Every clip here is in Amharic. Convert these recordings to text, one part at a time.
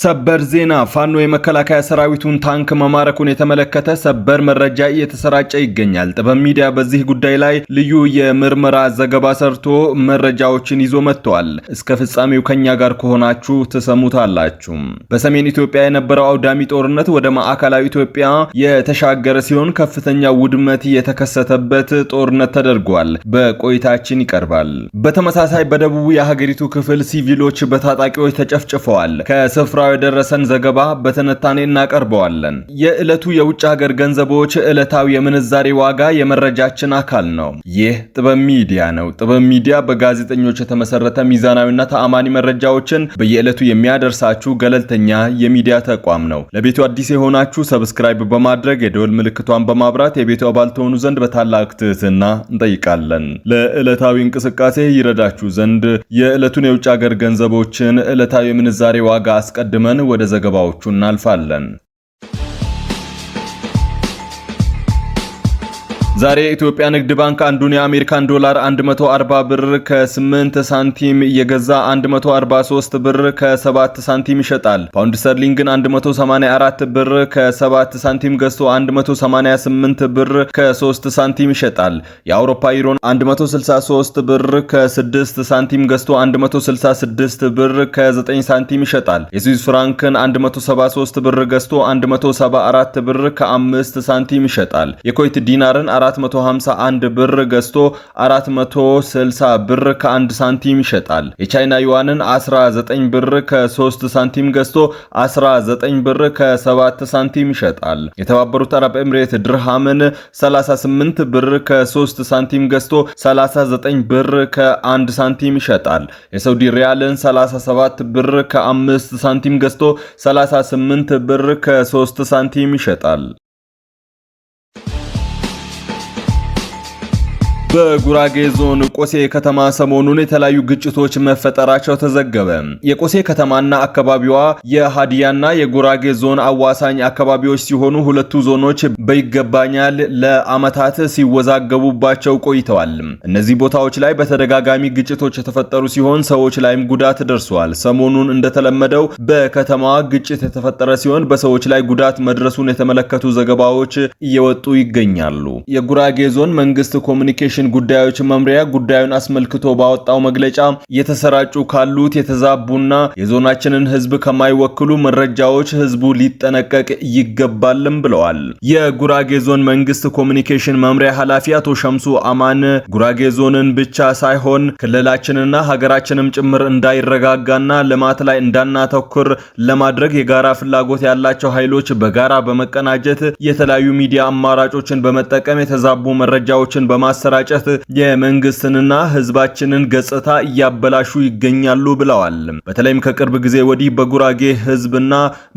ሰበር ዜና ፋኖ የመከላከያ ሰራዊቱን ታንክ መማረኩን የተመለከተ ሰበር መረጃ እየተሰራጨ ይገኛል። ጥበብ ሚዲያ በዚህ ጉዳይ ላይ ልዩ የምርመራ ዘገባ ሰርቶ መረጃዎችን ይዞ መጥቷል። እስከ ፍጻሜው ከኛ ጋር ከሆናችሁ ተሰሙታላችሁ። በሰሜን ኢትዮጵያ የነበረው አውዳሚ ጦርነት ወደ ማዕከላዊ ኢትዮጵያ የተሻገረ ሲሆን ከፍተኛ ውድመት የተከሰተበት ጦርነት ተደርጓል። በቆይታችን ይቀርባል። በተመሳሳይ በደቡብ የሀገሪቱ ክፍል ሲቪሎች በታጣቂዎች ተጨፍጭፈዋል። ከስፍራ የደረሰን ዘገባ በተነታኔ እናቀርበዋለን። የዕለቱ የውጭ ሀገር ገንዘቦች ዕለታዊ የምንዛሬ ዋጋ የመረጃችን አካል ነው። ይህ ጥበብ ሚዲያ ነው። ጥበብ ሚዲያ በጋዜጠኞች የተመሰረተ ሚዛናዊና ተአማኒ መረጃዎችን በየዕለቱ የሚያደርሳችሁ ገለልተኛ የሚዲያ ተቋም ነው። ለቤቱ አዲስ የሆናችሁ ሰብስክራይብ በማድረግ የደወል ምልክቷን በማብራት የቤቱ አባል ትሆኑ ዘንድ በታላቅ ትህትና እንጠይቃለን። ለዕለታዊ እንቅስቃሴ ይረዳችሁ ዘንድ የዕለቱን የውጭ ሀገር ገንዘቦችን ዕለታዊ የምንዛሬ ዋጋ አስቀድመን ወደ ዘገባዎቹ እናልፋለን። ዛሬ የኢትዮጵያ ንግድ ባንክ አንዱን የአሜሪካን ዶላር 140 ብር ከ8 ሳንቲም እየገዛ 143 ብር ከ7 ሳንቲም ይሸጣል። ፓውንድ ስተርሊንግን 184 ብር ከ7 ሳንቲም ገዝቶ 188 ብር ከ3 ሳንቲም ይሸጣል። የአውሮፓ ዩሮን 163 ብር ከ6 ሳንቲም ገዝቶ 166 ብር ከ9 ሳንቲም ይሸጣል። የስዊስ ፍራንክን 173 ብር ገዝቶ 174 ብር ከ5 ሳንቲም ይሸጣል። የኩዌት ዲናርን 451 ብር ገዝቶ 460 ብር ከ1 ሳንቲም ይሸጣል። የቻይና ዩዋንን 19 ብር ከ3 ሳንቲም ገዝቶ 19 ብር ከ7 ሳንቲም ይሸጣል። የተባበሩት አረብ ኤምሬት ድርሃምን 38 ብር ከ3 ሳንቲም ገዝቶ 39 ብር ከ1 ሳንቲም ይሸጣል። የሳውዲ ሪያልን 37 ብር ከ5 ሳንቲም ገዝቶ 38 ብር ከ3 ሳንቲም ይሸጣል። በጉራጌ ዞን ቆሴ ከተማ ሰሞኑን የተለያዩ ግጭቶች መፈጠራቸው ተዘገበ። የቆሴ ከተማና አካባቢዋ የሃዲያና የጉራጌ ዞን አዋሳኝ አካባቢዎች ሲሆኑ ሁለቱ ዞኖች በይገባኛል ለዓመታት ሲወዛገቡባቸው ቆይተዋል። እነዚህ ቦታዎች ላይ በተደጋጋሚ ግጭቶች የተፈጠሩ ሲሆን ሰዎች ላይም ጉዳት ደርሷል። ሰሞኑን እንደተለመደው በከተማዋ ግጭት የተፈጠረ ሲሆን በሰዎች ላይ ጉዳት መድረሱን የተመለከቱ ዘገባዎች እየወጡ ይገኛሉ። የጉራጌ ዞን መንግስት ኮሚኒኬሽን ጉዳዮች መምሪያ ጉዳዩን አስመልክቶ ባወጣው መግለጫ የተሰራጩ ካሉት የተዛቡና የዞናችንን ህዝብ ከማይወክሉ መረጃዎች ህዝቡ ሊጠነቀቅ ይገባልም ብለዋል። የጉራጌ ዞን መንግስት ኮሚኒኬሽን መምሪያ ኃላፊ አቶ ሸምሱ አማን ጉራጌ ዞንን ብቻ ሳይሆን ክልላችንና ሀገራችንም ጭምር እንዳይረጋጋና ልማት ላይ እንዳናተኩር ለማድረግ የጋራ ፍላጎት ያላቸው ኃይሎች በጋራ በመቀናጀት የተለያዩ ሚዲያ አማራጮችን በመጠቀም የተዛቡ መረጃዎችን በማሰራጨት የመንግስትንና ህዝባችንን ገጽታ እያበላሹ ይገኛሉ ብለዋል። በተለይም ከቅርብ ጊዜ ወዲህ በጉራጌ ህዝብና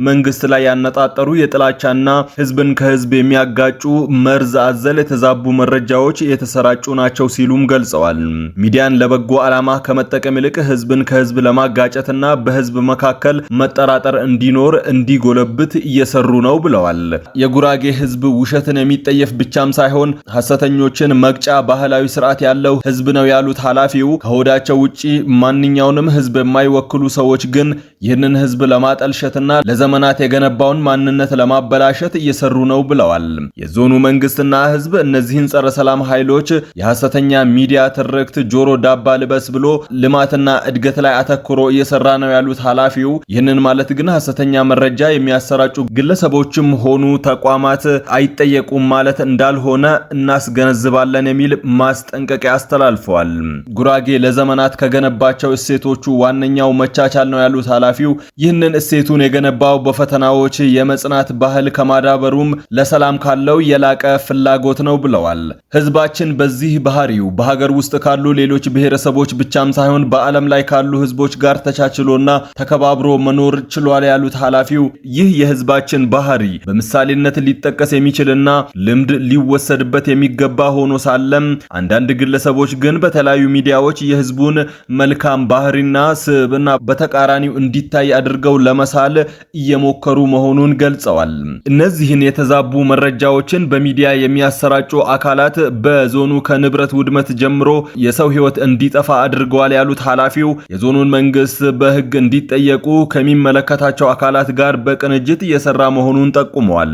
መንግስት ላይ ያነጣጠሩ የጥላቻና ህዝብን ከህዝብ የሚያጋጩ መርዝ አዘል የተዛቡ መረጃዎች የተሰራጩ ናቸው ሲሉም ገልጸዋል። ሚዲያን ለበጎ ዓላማ ከመጠቀም ይልቅ ህዝብን ከህዝብ ለማጋጨትና በህዝብ መካከል መጠራጠር እንዲኖር እንዲጎለብት እየሰሩ ነው ብለዋል። የጉራጌ ህዝብ ውሸትን የሚጠየፍ ብቻም ሳይሆን ሐሰተኞችን መቅጫ ባህላዊ ስርዓት ያለው ህዝብ ነው ያሉት ኃላፊው ከሆዳቸው ውጪ ማንኛውንም ህዝብ የማይወክሉ ሰዎች ግን ይህንን ህዝብ ለማጠልሸትና ለዘመናት የገነባውን ማንነት ለማበላሸት እየሰሩ ነው ብለዋል። የዞኑ መንግስትና ህዝብ እነዚህን ጸረ ሰላም ኃይሎች የሐሰተኛ ሚዲያ ትርክት ጆሮ ዳባ ልበስ ብሎ ልማትና እድገት ላይ አተኩሮ እየሰራ ነው ያሉት ኃላፊው ይህንን ማለት ግን ሐሰተኛ መረጃ የሚያሰራጩ ግለሰቦችም ሆኑ ተቋማት አይጠየቁም ማለት እንዳልሆነ እናስገነዝባለን የሚል ማስጠንቀቂያ አስተላልፈዋል። ጉራጌ ለዘመናት ከገነባቸው እሴቶቹ ዋነኛው መቻቻል ነው ያሉት ኃላፊው ይህንን እሴቱን የገነባው በፈተናዎች የመጽናት ባህል ከማዳበሩም ለሰላም ካለው የላቀ ፍላጎት ነው ብለዋል። ህዝባችን በዚህ ባህሪው በሀገር ውስጥ ካሉ ሌሎች ብሔረሰቦች ብቻም ሳይሆን በዓለም ላይ ካሉ ህዝቦች ጋር ተቻችሎና ተከባብሮ መኖር ችሏል ያሉት ኃላፊው ይህ የህዝባችን ባህሪ በምሳሌነት ሊጠቀስ የሚችልና ልምድ ሊወሰድበት የሚገባ ሆኖ ሳለም አንዳንድ ግለሰቦች ግን በተለያዩ ሚዲያዎች የህዝቡን መልካም ባህሪና ስብዕና በተቃራኒው እንዲታይ አድርገው ለመሳል እየሞከሩ መሆኑን ገልጸዋል። እነዚህን የተዛቡ መረጃዎችን በሚዲያ የሚያሰራጩ አካላት በዞኑ ከንብረት ውድመት ጀምሮ የሰው ህይወት እንዲጠፋ አድርገዋል ያሉት ኃላፊው የዞኑን መንግስት በህግ እንዲጠየቁ ከሚመለከታቸው አካላት ጋር በቅንጅት እየሰራ መሆኑን ጠቁመዋል።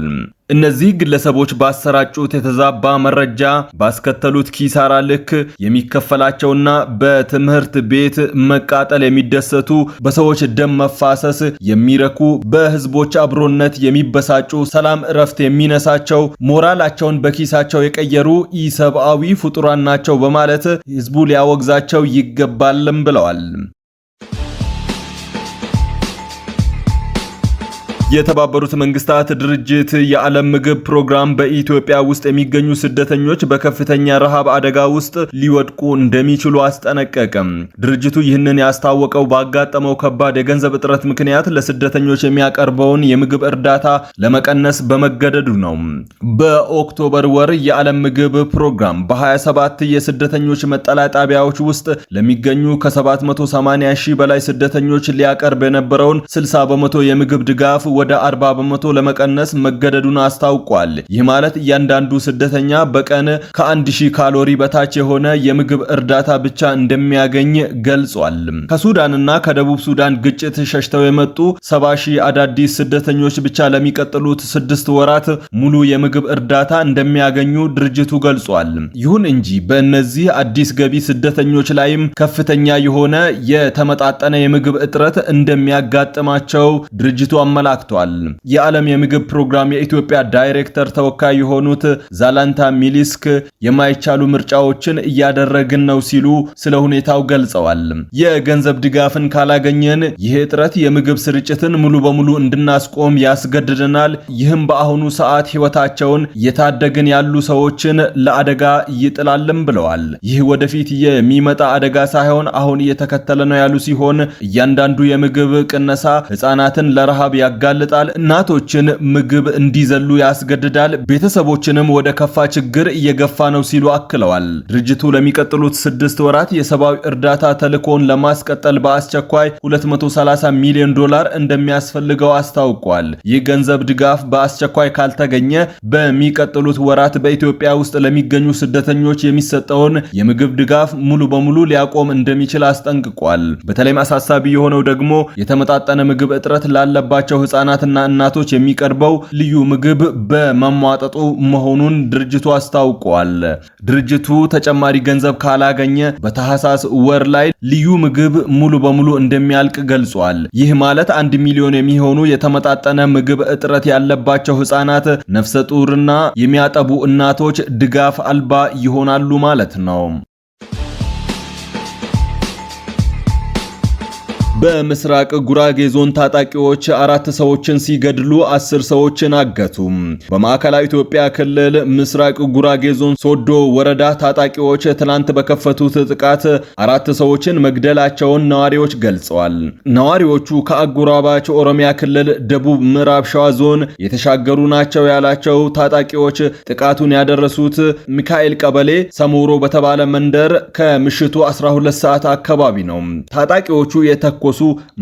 እነዚህ ግለሰቦች ባሰራጩት የተዛባ መረጃ ባስከተሉት ኪሳራ ልክ የሚከፈላቸውና በትምህርት ቤት መቃጠል የሚደሰቱ፣ በሰዎች ደም መፋሰስ የሚረኩ፣ በህዝቦች አብሮነት የሚበሳጩ፣ ሰላም እረፍት የሚነሳቸው፣ ሞራላቸውን በኪሳቸው የቀየሩ ኢሰብአዊ ፍጡራን ናቸው በማለት ህዝቡ ሊያወግዛቸው ይገባልም ብለዋል። የተባበሩት መንግስታት ድርጅት የዓለም ምግብ ፕሮግራም በኢትዮጵያ ውስጥ የሚገኙ ስደተኞች በከፍተኛ ረሃብ አደጋ ውስጥ ሊወድቁ እንደሚችሉ አስጠነቀቀም። ድርጅቱ ይህንን ያስታወቀው ባጋጠመው ከባድ የገንዘብ እጥረት ምክንያት ለስደተኞች የሚያቀርበውን የምግብ እርዳታ ለመቀነስ በመገደዱ ነው። በኦክቶበር ወር የዓለም ምግብ ፕሮግራም በ27 የስደተኞች መጠለያ ጣቢያዎች ውስጥ ለሚገኙ ከ780 ሺህ በላይ ስደተኞች ሊያቀርብ የነበረውን 60 በመቶ የምግብ ድጋፍ ወደ 40 በመቶ ለመቀነስ መገደዱን አስታውቋል። ይህ ማለት እያንዳንዱ ስደተኛ በቀን ከ1000 ካሎሪ በታች የሆነ የምግብ እርዳታ ብቻ እንደሚያገኝ ገልጿል። ከሱዳንና ከደቡብ ሱዳን ግጭት ሸሽተው የመጡ 70 ሺህ አዳዲስ ስደተኞች ብቻ ለሚቀጥሉት 6 ወራት ሙሉ የምግብ እርዳታ እንደሚያገኙ ድርጅቱ ገልጿል። ይሁን እንጂ በእነዚህ አዲስ ገቢ ስደተኞች ላይም ከፍተኛ የሆነ የተመጣጠነ የምግብ እጥረት እንደሚያጋጥማቸው ድርጅቱ አመላክቷል። የዓለም የምግብ ፕሮግራም የኢትዮጵያ ዳይሬክተር ተወካይ የሆኑት ዛላንታ ሚሊስክ የማይቻሉ ምርጫዎችን እያደረግን ነው ሲሉ ስለ ሁኔታው ገልጸዋል። የገንዘብ ድጋፍን ካላገኘን ይህ እጥረት የምግብ ስርጭትን ሙሉ በሙሉ እንድናስቆም ያስገድደናል። ይህም በአሁኑ ሰዓት ህይወታቸውን እየታደግን ያሉ ሰዎችን ለአደጋ ይጥላልም ብለዋል። ይህ ወደፊት የሚመጣ አደጋ ሳይሆን አሁን እየተከተለ ነው ያሉ ሲሆን እያንዳንዱ የምግብ ቅነሳ ህፃናትን ለረሃብ ያጋልጣል፣ እናቶችን ምግብ እንዲዘሉ ያስገድዳል፣ ቤተሰቦችንም ወደ ከፋ ችግር እየገፋ ነው ሲሉ አክለዋል። ድርጅቱ ለሚቀጥሉት 6 ወራት የሰብአዊ እርዳታ ተልእኮውን ለማስቀጠል በአስቸኳይ $230 ሚሊዮን እንደሚያስፈልገው አስታውቋል። ይህ ገንዘብ ድጋፍ በአስቸኳይ ካልተገኘ በሚቀጥሉት ወራት በኢትዮጵያ ውስጥ ለሚገኙ ስደተኞች የሚሰጠውን የምግብ ድጋፍ ሙሉ በሙሉ ሊያቆም እንደሚችል አስጠንቅቋል። በተለይም አሳሳቢ የሆነው ደግሞ የተመጣጠነ ምግብ እጥረት ላለባቸው ህፃናትና እናቶች የሚቀርበው ልዩ ምግብ በመሟጠጡ መሆኑን ድርጅቱ አስታውቋል። ድርጅቱ ተጨማሪ ገንዘብ ካላገኘ በታህሳስ ወር ላይ ልዩ ምግብ ሙሉ በሙሉ እንደሚያልቅ ገልጿል። ይህ ማለት 1 ሚሊዮን የሚሆኑ የተመጣጠነ ምግብ እጥረት ያለባቸው ህፃናት፣ ነፍሰ ጡርና የሚያጠቡ እናቶች ድጋፍ አልባ ይሆናሉ ማለት ነው። በምስራቅ ጉራጌ ዞን ታጣቂዎች 4 ሰዎችን ሲገድሉ 10 ሰዎችን አገቱ። በማዕከላዊ ኢትዮጵያ ክልል ምስራቅ ጉራጌ ዞን ሶዶ ወረዳ ታጣቂዎች ትላንት በከፈቱት ጥቃት 4 ሰዎችን መግደላቸውን ነዋሪዎች ገልጸዋል። ነዋሪዎቹ ከአጎራባች ኦሮሚያ ክልል ደቡብ ምዕራብ ሸዋ ዞን የተሻገሩ ናቸው ያላቸው ታጣቂዎች ጥቃቱን ያደረሱት ሚካኤል ቀበሌ ሰሞሮ በተባለ መንደር ከምሽቱ 12 ሰዓት አካባቢ ነው። ታጣቂዎቹ የተኮሱ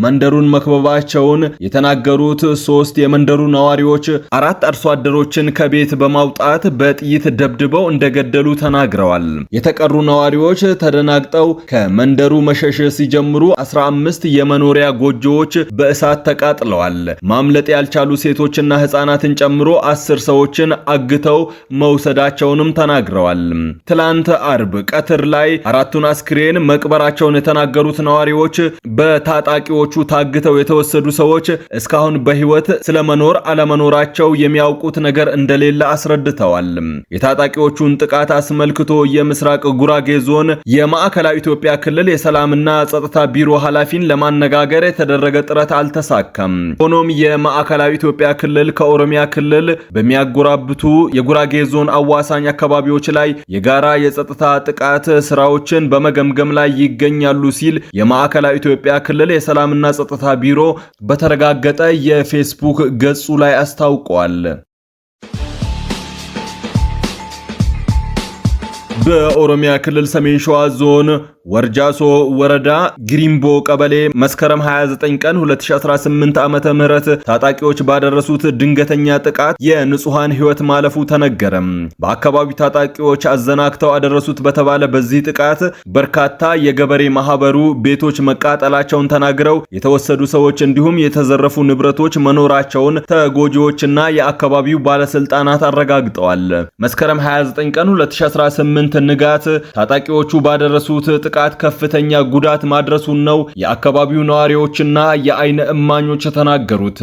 መንደሩን መክበባቸውን የተናገሩት 3 የመንደሩ ነዋሪዎች 4 አርሶ አደሮችን ከቤት በማውጣት በጥይት ደብድበው እንደገደሉ ተናግረዋል። የተቀሩ ነዋሪዎች ተደናግጠው ከመንደሩ መሸሽ ሲጀምሩ 15 የመኖሪያ ጎጆዎች በእሳት ተቃጥለዋል። ማምለጥ ያልቻሉ ሴቶችና ህፃናትን ጨምሮ 10 ሰዎችን አግተው መውሰዳቸውንም ተናግረዋል። ትላንት አርብ ቀትር ላይ 4ቱን አስክሬን መቅበራቸውን የተናገሩት ነዋሪዎች ታጣቂዎቹ ታግተው የተወሰዱ ሰዎች እስካሁን በህይወት ስለመኖር አለመኖራቸው የሚያውቁት ነገር እንደሌለ አስረድተዋል። የታጣቂዎቹን ጥቃት አስመልክቶ የምስራቅ ጉራጌ ዞን የማዕከላዊ ኢትዮጵያ ክልል የሰላምና ጸጥታ ቢሮ ኃላፊን ለማነጋገር የተደረገ ጥረት አልተሳካም። ሆኖም የማዕከላዊ ኢትዮጵያ ክልል ከኦሮሚያ ክልል በሚያጎራብቱ የጉራጌ ዞን አዋሳኝ አካባቢዎች ላይ የጋራ የጸጥታ ጥቃት ስራዎችን በመገምገም ላይ ይገኛሉ ሲል የማዕከላዊ ኢትዮጵያ ክልል የሰላምና ጸጥታ ቢሮ በተረጋገጠ የፌስቡክ ገጹ ላይ አስታውቋል። በኦሮሚያ ክልል ሰሜን ሸዋ ዞን ወርጃሶ ወረዳ ግሪምቦ ቀበሌ መስከረም 29 ቀን 2018 ዓመተ ምህረት ታጣቂዎች ባደረሱት ድንገተኛ ጥቃት የንጹሃን ህይወት ማለፉ ተነገረም። በአካባቢው ታጣቂዎች አዘናክተው አደረሱት በተባለ በዚህ ጥቃት በርካታ የገበሬ ማህበሩ ቤቶች መቃጠላቸውን ተናግረው የተወሰዱ ሰዎች እንዲሁም የተዘረፉ ንብረቶች መኖራቸውን ተጎጂዎችና የአካባቢው ባለስልጣናት አረጋግጠዋል። መስከረም 29 ቀን 2018 ንጋት ታጣቂዎቹ ባደረሱት ጥቃት ከፍተኛ ጉዳት ማድረሱን ነው የአካባቢው ነዋሪዎችና የአይን እማኞች ተናገሩት።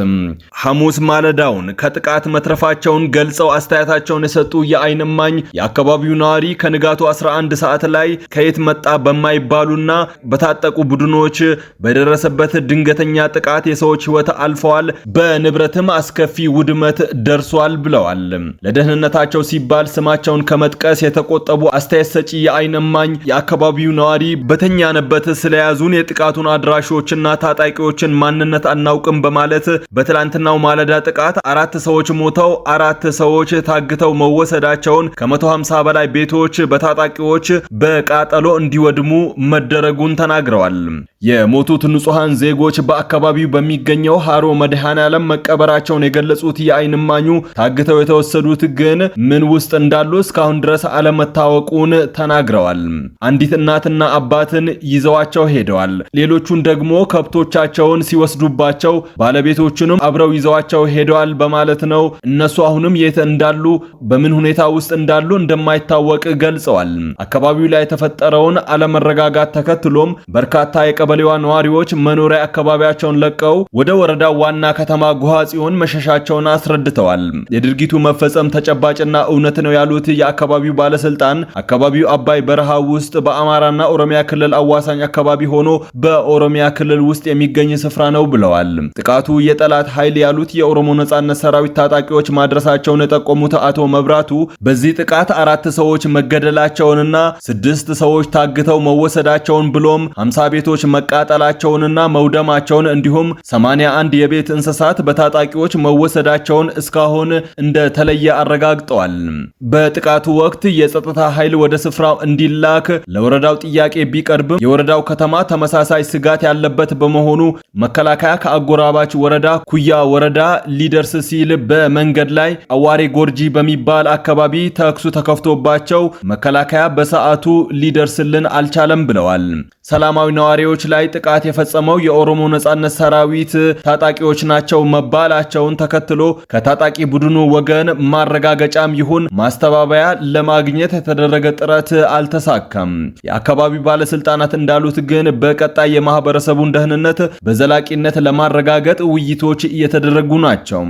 ሐሙስ ማለዳውን ከጥቃት መትረፋቸውን ገልጸው አስተያየታቸውን የሰጡ የአይን እማኝ የአካባቢው ነዋሪ ከንጋቱ 11 ሰዓት ላይ ከየት መጣ በማይባሉና በታጠቁ ቡድኖች በደረሰበት ድንገተኛ ጥቃት የሰዎች ህይወት አልፈዋል፣ በንብረትም አስከፊ ውድመት ደርሷል ብለዋል። ለደህንነታቸው ሲባል ስማቸውን ከመጥቀስ የተቆጠቡ አስተያየት ሰጪ የአይን እማኝ የአካባቢው ነዋሪ በተኛነበት ስለያዙን የጥቃቱን አድራሾችና ታጣቂዎችን ማንነት አናውቅም በማለት በትላንትናው ማለዳ ጥቃት 4 ሰዎች ሞተው 4 ሰዎች ታግተው መወሰዳቸውን ከ150 በላይ ቤቶች በታጣቂዎች በቃጠሎ እንዲወድሙ መደረጉን ተናግረዋል። የሞቱት ንጹሃን ዜጎች በአካባቢው በሚገኘው ሃሮ መድኃኔዓለም መቀበራቸውን የገለጹት የአይን እማኙ ታግተው የተወሰዱት ግን ምን ውስጥ እንዳሉ እስካሁን ድረስ አለመታወቁን ተናግረዋል። አንዲት እናትና አባትን ይዘዋቸው ሄደዋል። ሌሎቹን ደግሞ ከብቶቻቸውን ሲወስዱባቸው ባለቤቶቹንም አብረው ይዘዋቸው ሄደዋል በማለት ነው። እነሱ አሁንም የት እንዳሉ በምን ሁኔታ ውስጥ እንዳሉ እንደማይታወቅ ገልጸዋል። አካባቢው ላይ የተፈጠረውን አለመረጋጋት ተከትሎም በርካታ የቀበሌዋ ነዋሪዎች መኖሪያ አካባቢያቸውን ለቀው ወደ ወረዳው ዋና ከተማ ጉሃ ጽዮን መሸሻቸውን አስረድተዋል። የድርጊቱ መፈጸም ተጨባጭና እውነት ነው ያሉት የአካባቢው ባለስልጣን አካባቢው አባይ በረሃ ውስጥ በአማራና ኦሮሚያ ክልል አዋሳኝ አካባቢ ሆኖ በኦሮሚያ ክልል ውስጥ የሚገኝ ስፍራ ነው ብለዋል። ጥቃቱ የጠላት ኃይል ያሉት የኦሮሞ ነጻነት ሰራዊት ታጣቂዎች ማድረሳቸውን የጠቆሙት አቶ መብራቱ በዚህ ጥቃት 4 ሰዎች መገደላቸውንና 6 ሰዎች ታግተው መወሰዳቸውን ብሎም 50 ቤቶች መቃጠላቸውንና መውደማቸውን እንዲሁም 81 የቤት እንስሳት በታጣቂዎች መወሰዳቸውን እስካሁን እንደተለየ አረጋግጠዋል። በጥቃቱ ወቅት የጸጥታ ኃይል ወደ ስፍራው እንዲላክ ለወረዳው ጥያቄ ቢቀርብም የወረዳው ከተማ ተመሳሳይ ስጋት ያለበት በመሆኑ መከላከያ ከአጎራባች ወረዳ ኩያ ወረዳ ሊደርስ ሲል በመንገድ ላይ አዋሬ ጎርጂ በሚባል አካባቢ ተኩሱ ተከፍቶባቸው መከላከያ በሰዓቱ ሊደርስልን አልቻለም ብለዋል። ሰላማዊ ነዋሪዎች ላይ ጥቃት የፈጸመው የኦሮሞ ነጻነት ሰራዊት ታጣቂዎች ናቸው መባላቸውን ተከትሎ ከታጣቂ ቡድኑ ወገን ማረጋገጫም ይሁን ማስተባበያ ለማግኘት የተደረገ ጥረት አልተሳካም። የአካባቢው ባለስልጣናት እንዳሉት ግን በቀጣይ የማህበረሰቡን ደህንነት በዘላቂነት ለማረጋገጥ ውይይቶች እየተደረጉ ናቸው።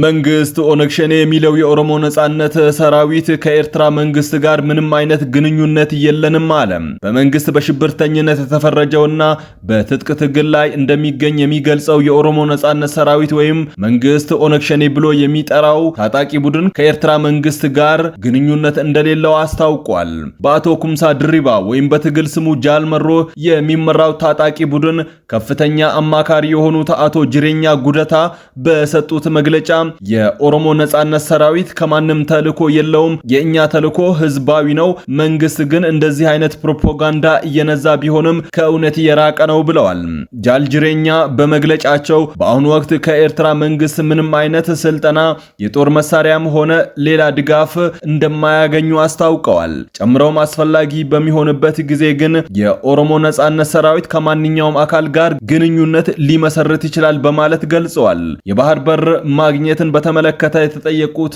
መንግስት ኦነግ ሸኔ የሚለው የኦሮሞ ነጻነት ሰራዊት ከኤርትራ መንግስት ጋር ምንም አይነት ግንኙነት የለንም አለ። በመንግስት በሽብርተኝነት የተፈረጀውና በትጥቅ ትግል ላይ እንደሚገኝ የሚገልጸው የኦሮሞ ነጻነት ሰራዊት ወይም መንግስት ኦነግ ሸኔ ብሎ የሚጠራው ታጣቂ ቡድን ከኤርትራ መንግስት ጋር ግንኙነት እንደሌለው አስታውቋል። በአቶ ኩምሳ ድሪባ ወይም በትግል ስሙ ጃልመሮ የሚመራው ታጣቂ ቡድን ከፍተኛ አማካሪ የሆኑት አቶ ጅሬኛ ጉደታ በሰጡት መግለጫ የኦሮሞ ነጻነት ሰራዊት ከማንም ተልኮ የለውም፣ የእኛ ተልኮ ህዝባዊ ነው፣ መንግስት ግን እንደዚህ አይነት ፕሮፓጋንዳ እየነዛ ቢሆንም ከእውነት የራቀ ነው ብለዋል። ጃልጅሬኛ በመግለጫቸው በአሁኑ ወቅት ከኤርትራ መንግስት ምንም አይነት ስልጠና፣ የጦር መሳሪያም ሆነ ሌላ ድጋፍ እንደማያገኙ አስታውቀዋል። ጨምረውም አስፈላጊ በሚሆንበት ጊዜ ግን የኦሮሞ ነጻነት ሰራዊት ከማንኛውም አካል ጋር ግንኙነት ሊመሰርት ይችላል በማለት ገልጸዋል። የባህር በር ማግኘትን በተመለከተ የተጠየቁት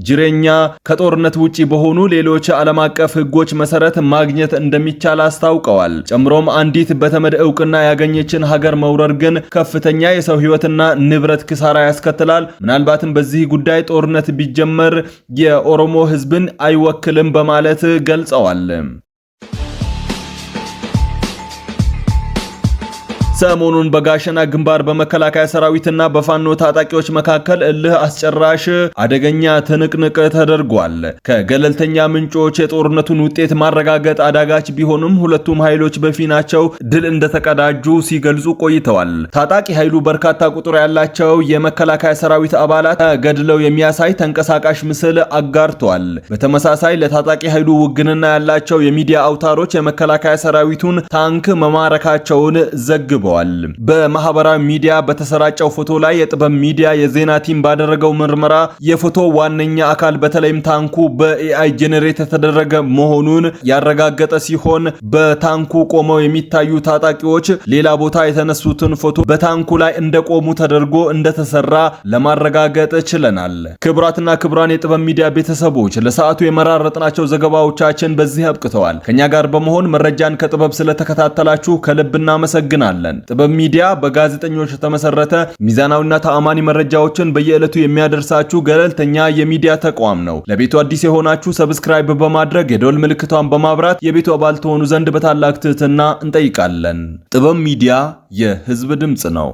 ጅሬኛ ከጦርነት ውጪ በሆኑ ሌሎች ዓለም አቀፍ ህጎች መሰረት ማግኘት እንደሚቻል አስታውቀዋል። ጨምሮም አንዲት በተመድ ዕውቅና ያገኘችን ሀገር መውረር ግን ከፍተኛ የሰው ህይወትና ንብረት ክሳራ ያስከትላል። ምናልባትም በዚህ ጉዳይ ጦርነት ቢጀመር የኦሮሞ ህዝብን አይወክልም በማለት ገልጸዋል። ሰሞኑን በጋሸና ግንባር በመከላከያ ሰራዊትና በፋኖ ታጣቂዎች መካከል እልህ አስጨራሽ አደገኛ ትንቅንቅ ተደርጓል። ከገለልተኛ ምንጮች የጦርነቱን ውጤት ማረጋገጥ አዳጋች ቢሆንም ሁለቱም ኃይሎች በፊናቸው ድል እንደተቀዳጁ ሲገልጹ ቆይተዋል። ታጣቂ ኃይሉ በርካታ ቁጥር ያላቸው የመከላከያ ሰራዊት አባላት ገድለው የሚያሳይ ተንቀሳቃሽ ምስል አጋርቷል። በተመሳሳይ ለታጣቂ ኃይሉ ውግንና ያላቸው የሚዲያ አውታሮች የመከላከያ ሰራዊቱን ታንክ መማረካቸውን ዘግበዋል። በማህበራዊ ሚዲያ በተሰራጨው ፎቶ ላይ የጥበብ ሚዲያ የዜና ቲም ባደረገው ምርመራ የፎቶ ዋነኛ አካል በተለይም ታንኩ በኤአይ ጄኔሬት የተደረገ መሆኑን ያረጋገጠ ሲሆን በታንኩ ቆመው የሚታዩ ታጣቂዎች ሌላ ቦታ የተነሱትን ፎቶ በታንኩ ላይ እንደቆሙ ተደርጎ እንደተሰራ ለማረጋገጥ ችለናል። ክቡራትና ክቡራን የጥበብ ሚዲያ ቤተሰቦች ለሰዓቱ የመራረጥናቸው ዘገባዎቻችን በዚህ አብቅተዋል። ከኛ ጋር በመሆን መረጃን ከጥበብ ስለተከታተላችሁ ከልብ እናመሰግናለን። ጥበብ ሚዲያ በጋዜጠኞች የተመሰረተ ሚዛናዊና ተአማኒ መረጃዎችን በየዕለቱ የሚያደርሳችሁ ገለልተኛ የሚዲያ ተቋም ነው። ለቤቱ አዲስ የሆናችሁ ሰብስክራይብ በማድረግ የደወል ምልክቷን በማብራት የቤቱ አባል ትሆኑ ዘንድ በታላቅ ትህትና እንጠይቃለን። ጥበብ ሚዲያ የሕዝብ ድምጽ ነው።